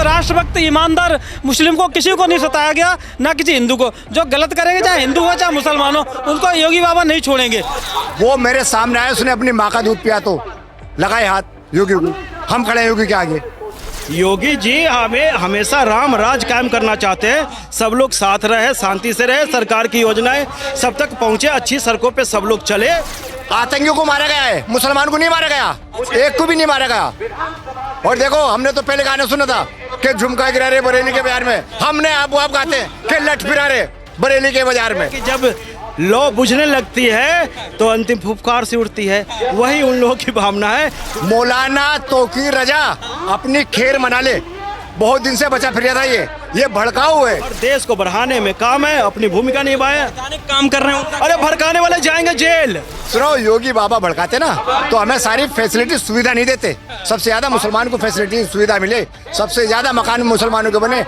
राष्ट्रभक्त ईमानदार मुस्लिम को किसी को नहीं सताया गया, ना किसी हिंदू को। जो गलत करेंगे चाहे हिंदू हो चाहे मुसलमान हो, उनको योगी बाबा नहीं छोड़ेंगे। वो मेरे सामने आया, उसने अपनी माँ का दूध पिया तो लगाए हाथ योगी को। हम खड़े हैं योगी के आगे। योगी जी हमें हमेशा राम राज कायम करना चाहते हैं। सब लोग साथ रहे, शांति से रहे, सरकार की योजनाएं सब तक पहुंचे, अच्छी सड़कों पे सब लोग चले। आतंकियों को मारा गया है, मुसलमान को नहीं मारा गया, एक को भी नहीं मारा गया। और देखो, हमने तो पहले गाने सुना था कि झुमका गिरा रे बरेली के बाजार में, हमने आप गाते हैं कि लठ फिरा रे बरेली के बाजार में। कि जब लौ बुझने लगती है तो अंतिम फुफकार से उठती है, वही उन लोगों की भावना है। मौलाना तौकीर रजा अपनी खैर मना ले, बहुत दिन से बचा फिर था ये भड़काऊ है। और देश को बढ़ाने में काम है, अपनी भूमिका निभाए, काम कर रहे हैं। अरे भड़काने वाले जाएंगे जेल। सुनो, योगी बाबा भड़काते ना तो हमें सारी फैसिलिटी सुविधा नहीं देते। सबसे ज्यादा मुसलमान को फैसिलिटी सुविधा मिले, सबसे ज्यादा मकान मुसलमानों के बने।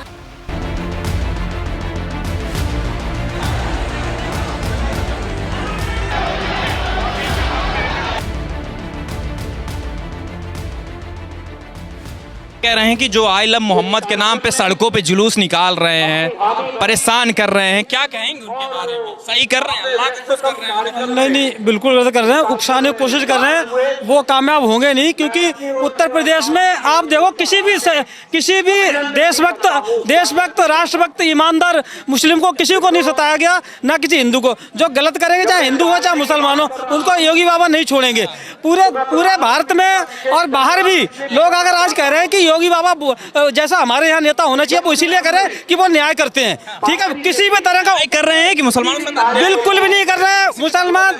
कह रहे हैं कि जो आई लव मोहम्मद के नाम पे सड़कों पे जुलूस निकाल रहे हैं, परेशान कर रहे हैं, क्या कहेंगे उनके बारे में? सही कर रहे हैं? अल्लाह को खुश कर रहे हैं? नहीं, बिल्कुल गलत कर रहे हैं, उकसाने की कोशिश कर रहे हैं। वो कामयाब होंगे नहीं, क्योंकि उत्तर प्रदेश में आप देखो, किसी भी देशभक्त राष्ट्रभक्त ईमानदार मुस्लिम को किसी को नहीं सताया गया, ना किसी हिंदू को। जो गलत करेंगे चाहे हिंदू हो चाहे मुसलमान हो, उनको योगी बाबा नहीं छोड़ेंगे। पूरे भारत में और बाहर भी लोग अगर आज कह रहे हैं कि योगी बाबा जैसा हमारे यहाँ नेता होना चाहिए, वो इसीलिए करे कि वो न्याय करते हैं। ठीक है, किसी भी तरह का कर रहे हैं कि मुसलमानों से बिल्कुल भी नहीं कर रहे हैं। मुसलमान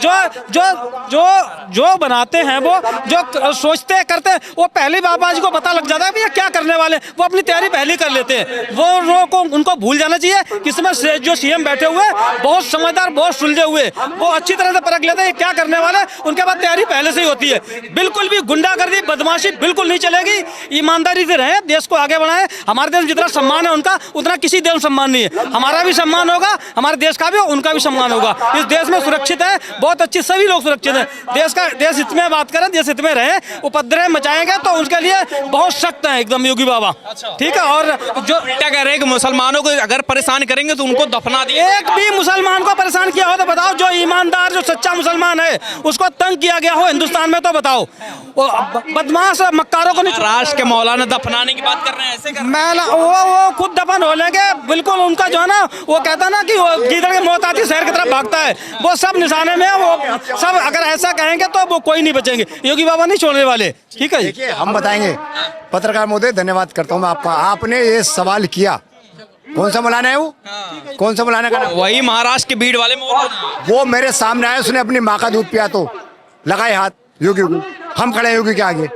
जो बनाते हैं, वो जो सोचते हैं करते हैं, वो पहले बाबा जी को पता लग जाता है कि ये क्या करने वाले, वो अपनी तैयारी पहले कर लेते हैं। वो लोगों को उनको भूल जाना चाहिए कि इसमें जो सीएम बैठे हुए बहुत समझदार, बहुत सुलझे हुए, वो अच्छी तरह से परख लेते हैं क्या करने वाले, उनके बाद तैयारी पहले से ही होती है। बिल्कुल भी गुंडागर्दी बदमाशी बिल्कुल नहीं चलेगी। ईमानदारी से रहे, देश को आगे बढ़ाएं। हमारे देश में जितना सम्मान है उनका, उतना किसी देश में सम्मान नहीं है। हमारा भी सम्मान होगा, हमारे देश का भी, उनका भी सम्मान होगा। इस देश में सुरक्षित है, बहुत अच्छी, सभी लोग सुरक्षित हैं। देश हित में बात करें, देश हित में रहे, उपद्रव मचाएंगे तो उनके लिए बहुत सख्त है एकदम योगी बाबा। ठीक है, और जो क्या कह रहे हैं कि मुसलमानों को अगर परेशान करेंगे तो उनको दफना दिए। एक भी मुसलमान को परेशान किया हो तो बताओ, जो ईमानदार, जो सच्चा मुसलमान है, उसको तंग किया गया हो हिंदुस्तान में तो बताओ। बदमाश मक्कारों को नहीं। राष्ट्र के मौलाना दफनाने की बात कर रहे हैं, ऐसे कर रहे हैं। वो खुद दफन हो लेंगे बिल्कुल। उनका जो है ना, वो कहता ना कि जिधर की मौत आती है शहर की तरफ भागता है, वो सब निशाने में है। वो सब अगर ऐसा कहेंगे तो वो कोई नहीं बचेंगे, योगी बाबा नहीं छोड़ने वाले। ठीक है, देखिए हम बताएंगे। पत्रकार महोदय, धन्यवाद करता हूँ मैं आपका, आपने ये सवाल किया। कौन सा मौलाना है वो? कौन सा मौलाना का नाम? वही महाराष्ट्र के भीड़ वाले मौलाना। वो मेरे सामने आया, उसने अपनी माँ का दूध पिया तो लगाए हाथ योगी को। हम खड़े हैं योगी के आगे।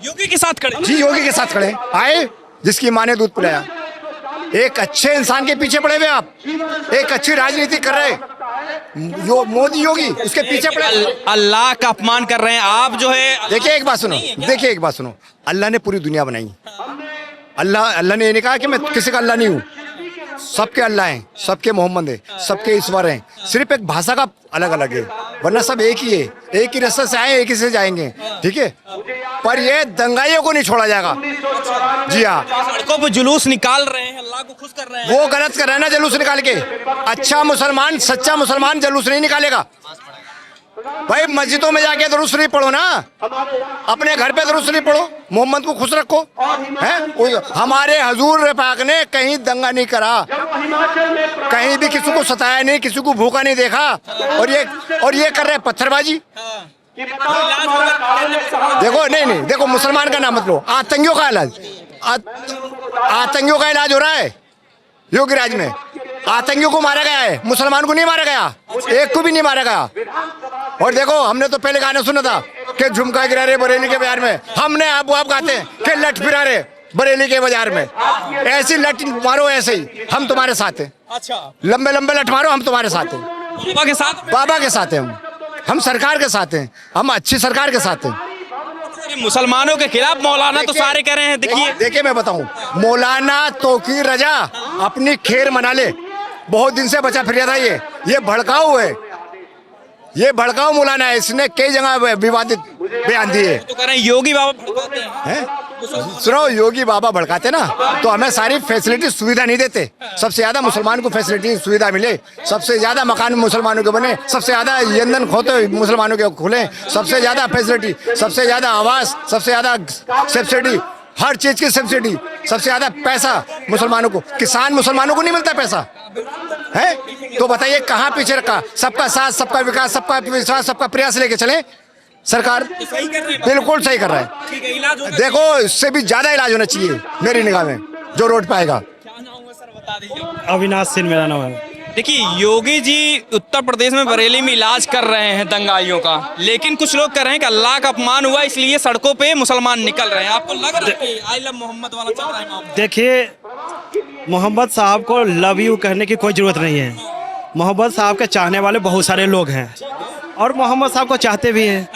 योगी के साथ खड़े? जी, योगी के साथ खड़े आए, जिसकी माँ ने दूध पिलाया। एक अच्छे इंसान के पीछे पड़े हुए आप, एक अच्छी राजनीति कर रहे मोदी योगी, उसके पीछे पड़े। अल्लाह का अपमान कर रहे हैं आप। जो है, देखिए एक बात सुनो, अल्लाह ने पूरी दुनिया बनाई। अल्लाह ने ये नहीं कहा कि मैं किसी का अल्लाह नहीं हूँ। सबके अल्लाह हैं, सबके मोहम्मद है, सबके ईश्वर हैं। सिर्फ एक भाषा का अलग अलग है, वरना सब एक ही है। एक ही रास्ते से आए, एक ही से जाएंगे। ठीक है, पर ये दंगाइयों को नहीं छोड़ा जाएगा। जी हाँ, सड़कों पर जुलूस निकाल रहे हैं, अल्लाह को खुश कर रहे हैं। वो गलत कर रहे हैं ना जुलूस निकाल के। अच्छा मुसलमान, सच्चा मुसलमान जुलूस नहीं निकालेगा भाई। मस्जिदों में जाके दुरूद शरीफ पढ़ो ना, अपने घर पे दुरूद शरीफ पढ़ो, मोहम्मद को खुश रखो। हैं, हमारे हजूर पाक ने कहीं दंगा नहीं करा, कहीं भी किसी को सताया नहीं, किसी को भूखा नहीं देखा। और ये कर रहे हैं पत्थरबाजी। देखो, नहीं, देखो, मुसलमान का नाम मत लो। आतंकियों का इलाज हो रहा है योगी राज में। आतंकियों को मारा गया है, मुसलमान को नहीं मारा गया, एक को भी नहीं मारा गया। और देखो, हमने तो पहले गाने सुना था कि झुमका गिरा रे बरेली के बाजार में, हमने आप गाते हैं कि लठ फिरा रे बरेली के बाजार में। ऐसी लठ मारो, ऐसे ही हम तुम्हारे साथ हैं। अच्छा, लंबे लंबे लठ मारो, हम तुम्हारे साथ हैं। बाबा के साथ? बाबा के साथ हैं हम सरकार के साथ हैं, हम अच्छी सरकार के साथ हैं। मुसलमानों के खिलाफ मौलाना तो सारे कह रहे हैं। देखिए मैं बताऊं, मौलाना तौकीर रजा अपनी खैर मना ले, बहुत दिन से बचा फिर था ये भड़काऊ है, ये भड़काऊ मौलाना है। इसने कई जगह विवादित बयान दिए। तो कह रहे हैं योगी बाबा भड़काते हैं। सुनो, योगी बाबा भड़काते ना तो हमें सारी फैसिलिटी सुविधा नहीं देते। सबसे ज्यादा मुसलमान को फैसिलिटी सुविधा मिले, सबसे ज्यादा मकान मुसलमानों के बने, सबसे ज्यादा ईंधन खोते मुसलमानों के खुले, सबसे ज्यादा फैसिलिटी, सबसे ज्यादा आवास, सबसे ज्यादा सब्सिडी, हर चीज की सब्सिडी, सबसे ज्यादा पैसा मुसलमानों को। किसान मुसलमानों को नहीं मिलता पैसा है, तो बताइए कहाँ पीछे रखा? सबका साथ, सबका विकास, सबका विश्वास, सबका प्रयास लेके चले सरकार। बिल्कुल सही कर रहा है। देखो, इससे भी ज्यादा इलाज होना चाहिए मेरी निगाह में, जो रोड पे आएगा। अविनाश सिंह मेरा नाम है। देखिए, योगी जी उत्तर प्रदेश में बरेली में इलाज कर रहे हैं दंगाइयों का, लेकिन कुछ लोग कह रहे हैं कि अल्लाह का अपमान हुआ इसलिए सड़कों पे मुसलमान निकल रहे हैं। आपको लग रहा है कि आई लव मोहम्मद वाला चल रहा है मामला? देखिए, मोहम्मद साहब को लव यू कहने की कोई ज़रूरत नहीं है। मोहम्मद साहब के चाहने वाले बहुत सारे लोग हैं और मोहम्मद साहब को चाहते भी हैं।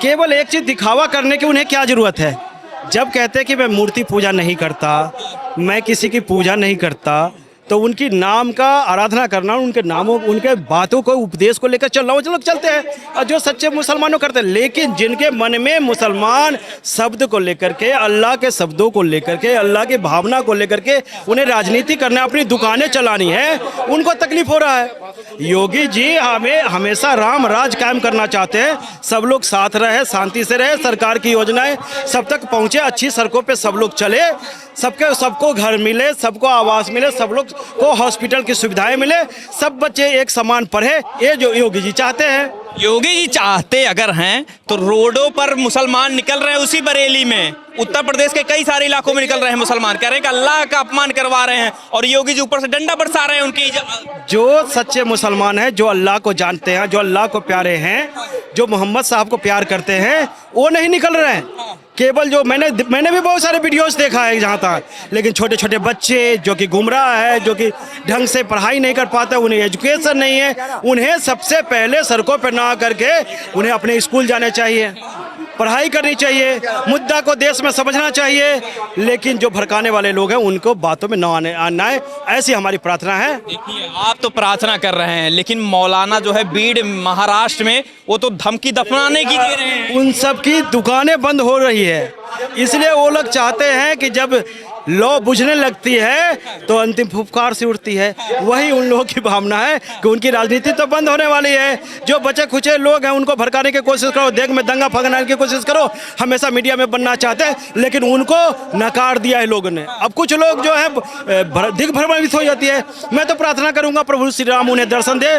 केवल एक चीज़ दिखावा करने की उन्हें क्या ज़रूरत है? जब कहते हैं कि मैं मूर्ति पूजा नहीं करता, मैं किसी की पूजा नहीं करता, तो उनकी नाम का आराधना करना, उनके नामों, उनके बातों को, उपदेश को लेकर चल रहा हूँ, लोग चलते हैं और जो सच्चे मुसलमानों करते हैं। लेकिन जिनके मन में मुसलमान शब्द को लेकर के, अल्लाह के शब्दों को लेकर के, अल्लाह की भावना को लेकर के उन्हें राजनीति करना, अपनी दुकानें चलानी है, उनको तकलीफ हो रहा है। योगी जी हमें हमेशा राम राज कायम करना चाहते हैं। सब लोग साथ रहे, शांति से रहे, सरकार की योजनाएं सब तक पहुँचे, अच्छी सड़कों पर सब लोग चले, सबको घर मिले, सबको आवास मिले, सब लोग को हॉस्पिटल की सुविधाएं मिले, सब बच्चे एक समान पढ़े, ये जो योगी जी चाहते हैं। योगी जी चाहते अगर हैं तो रोडों पर मुसलमान निकल रहे हैं। उसी बरेली में उत्तर प्रदेश के कई सारे इलाकों में निकल रहे हैं मुसलमान, कह रहे हैं कि अल्लाह का अपमान करवा रहे हैं और योगी जी ऊपर से डंडा बरसा रहे हैं उनकी। जो सच्चे मुसलमान हैं, जो अल्लाह को जानते हैं, जो अल्लाह को प्यारे हैं, जो मोहम्मद साहब को प्यार करते हैं, वो नहीं निकल रहे हैं। केवल जो मैंने भी बहुत सारे वीडियोस देखा है जहाँ तक, लेकिन छोटे छोटे बच्चे जो कि गुमराह है, जो कि ढंग से पढ़ाई नहीं कर पाते, उन्हें एजुकेशन नहीं है, उन्हें सबसे पहले सड़कों पर ना करके उन्हें अपने स्कूल जाने चाहिए, पढ़ाई करनी चाहिए, मुद्दा को देश में समझना चाहिए। लेकिन जो भड़काने वाले लोग हैं उनको बातों में न आना है, ऐसी हमारी प्रार्थना है। देखिए, आप तो प्रार्थना कर रहे हैं, लेकिन मौलाना जो है बीड़ महाराष्ट्र में, वो तो धमकी दफनाने की दे रहे हैं। उन सब की दुकानें बंद हो रही है, इसलिए वो लोग चाहते हैं कि जब लौ बुझने लगती है तो अंतिम फुफकार से उठती है। वही उन लोगों की भावना है कि उनकी राजनीति तो बंद होने वाली है। जो बचे खुचे लोग हैं उनको भड़काने की कोशिश करो, देश में दंगा फगनाने की कोशिश करो, हमेशा मीडिया में बनना चाहते हैं, लेकिन उनको नकार दिया है लोगों ने। अब कुछ लोग जो है दिग्भ्रमित हो जाती है। मैं तो प्रार्थना करूंगा प्रभु श्री राम उन्हें दर्शन दे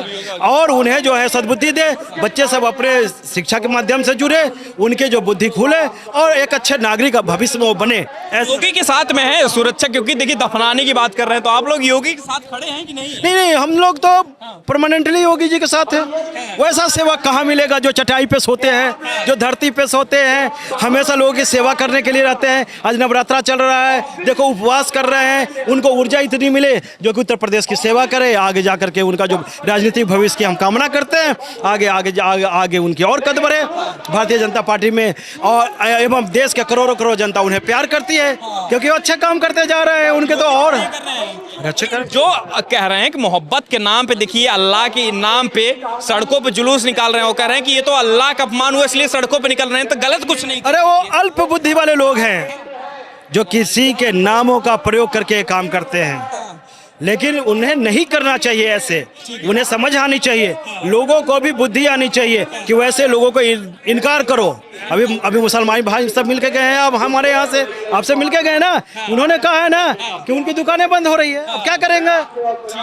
और उन्हें जो है सद्बुद्धि दे, बच्चे सब अपने शिक्षा के माध्यम से जुड़े, उनके जो बुद्धि खुले और एक अच्छे नागरिक भविष्य में वो बने। योगी के साथ में है सुरक्षा, क्योंकि देखिए दफनाने की बात कर रहे हैं, तो आप लोग योगी के साथ खड़े हैं कि नहीं? नहीं, हम लोग तो परमानेंटली योगी जी के साथ हैं। वैसा सेवा कहाँ मिलेगा जो चटाई पे सोते हैं, जो धरती पे सोते हैं, हमेशा लोगों की सेवा करने के लिए रहते हैं। आज नवरात्रा चल रहा है, देखो उपवास कर रहे हैं, उनको ऊर्जा इतनी मिले जो कि उत्तर प्रदेश की सेवा करे, आगे जा करके उनका जो राजनीतिक भविष्य की हम कामना करते हैं, आगे उनकी और कद बढ़े। भारतीय जनता पार्टी में और एवं देश के करोड़ों करोड़ जनता उन्हें प्यार करती है, क्योंकि वो अच्छे काम करते जा रहे हैं। उनके तो और अच्छे कर जो कह रहे हैं कि मोहब्बत के नाम पे, देखिए अल्लाह के नाम पे सड़कों पे जुलूस निकाल रहे हैं, वो कह रहे हैं कि ये तो अल्लाह का अपमान हुआ इसलिए सड़कों पे निकल रहे हैं, तो गलत कुछ नहीं। अरे वो अल्प बुद्धि वाले लोग हैं जो किसी के नामों का प्रयोग करके काम करते हैं, लेकिन उन्हें नहीं करना चाहिए। ऐसे उन्हें समझ आनी चाहिए, लोगों को भी बुद्धि आनी चाहिए कि वैसे लोगों को इनकार करो। अभी मुसलमान भाई सब मिलके गए हैं, अब हमारे यहाँ से आपसे मिलके गए ना, उन्होंने कहा है ना कि उनकी दुकानें बंद हो रही है, अब क्या करेंगे?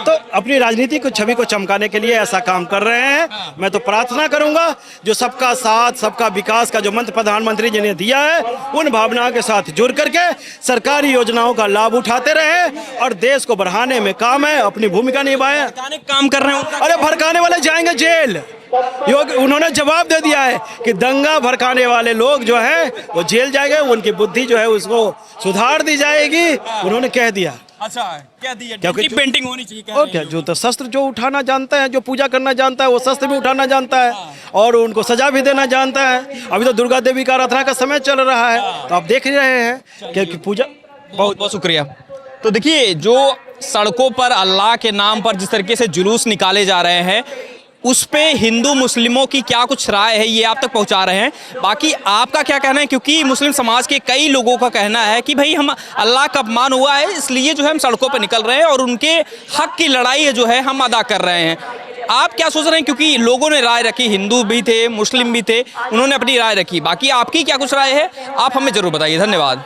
तो अपनी राजनीति को छवि को चमकाने के लिए ऐसा काम कर रहे हैं। मैं तो प्रार्थना करूंगा जो सबका साथ सबका विकास का जो मंत्र प्रधानमंत्री जी ने दिया है, उन भावनाओं के साथ जुड़ करके सरकारी योजनाओं का लाभ उठाते रहे और देश को बढ़ाने में काम है, अपनी भूमिका निभाए। काम कर रहे हैं, अरे भड़काने वाले जाएंगे जेल। उन्होंने जवाब दे दिया है कि दंगा भड़काने वाले लोग जो है वो जेल जाएंगे, उनकी बुद्धि जो है उसको सुधार दी जाएगी, उन्होंने कह दिया। अच्छा, क्या दिया? क्योंकि पेंटिंग होनी चाहिए। और क्या, जो तो शस्त्र जो उठाना जानता है, जो पूजा करना जानता है, वो शस्त्र भी उठाना जानता है और उनको सजा भी देना जानता है। अभी तो दुर्गा देवी का आराधना का समय चल रहा है, तो आप देख रहे हैं कि पूजा। बहुत बहुत शुक्रिया। तो देखिए, जो सड़कों पर अल्लाह के नाम पर जिस तरीके से जुलूस निकाले जा रहे हैं, उस पे हिंदू मुस्लिमों की क्या कुछ राय है ये आप तक पहुंचा रहे हैं। बाकी आपका क्या कहना है, क्योंकि मुस्लिम समाज के कई लोगों का कहना है कि भाई हम अल्लाह का अपमान हुआ है इसलिए जो है हम सड़कों पर निकल रहे हैं और उनके हक की लड़ाई जो है हम अदा कर रहे हैं। आप क्या सोच रहे हैं, क्योंकि लोगों ने राय रखी, हिंदू भी थे मुस्लिम भी थे, उन्होंने अपनी राय रखी, बाकी आपकी क्या कुछ राय है आप हमें जरूर बताइए। धन्यवाद।